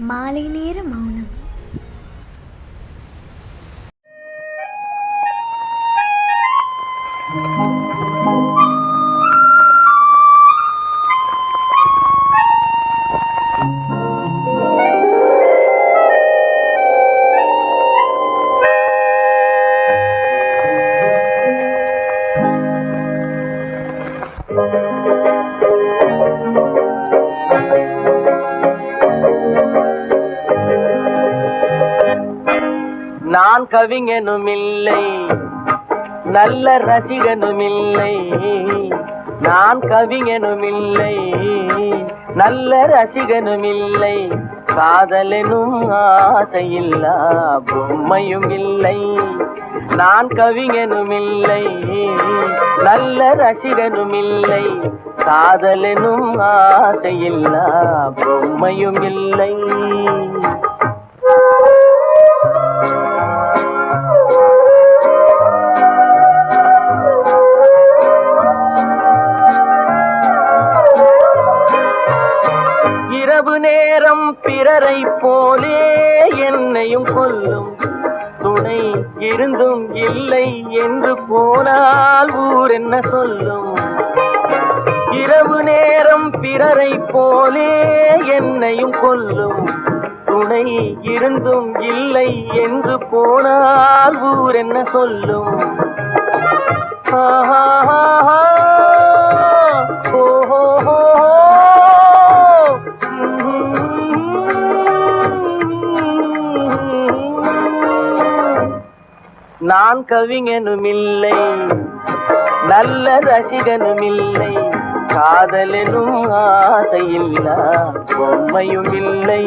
மாலை நேர மௌனம். நான் கவிஞனுமில்லை, நல்ல ரசிகனுமில்லை. நான் கவிஞனுமில்லை, நல்ல ரசிகனுமில்லை. காதலெனும் ஆசையில்லா பொம்மையும் இல்லை. நான் கவிஞனுமில்லை, நல்ல ரசிகனுமில்லை. காதலெனும் ஆசையில்லா பொம்மையும் இல்லை. இரவு நேரம் பிறரை போலே என்னையும் கொல்லும் துணை இருந்தும் இல்லை என்று போனால் ஊர் என்ன சொல்லும். இரவு நேரம் பிறரை போலே என்னையும் கொல்லும் துணை இருந்தும் இல்லை என்று போனால் ஊர் என்ன சொல்லும். நான் கவிஞனுமில்லை, நல்ல ரசிகனுமில்லை. காதலெனும் ஆசையில்லா பொம்மையும் இல்லை.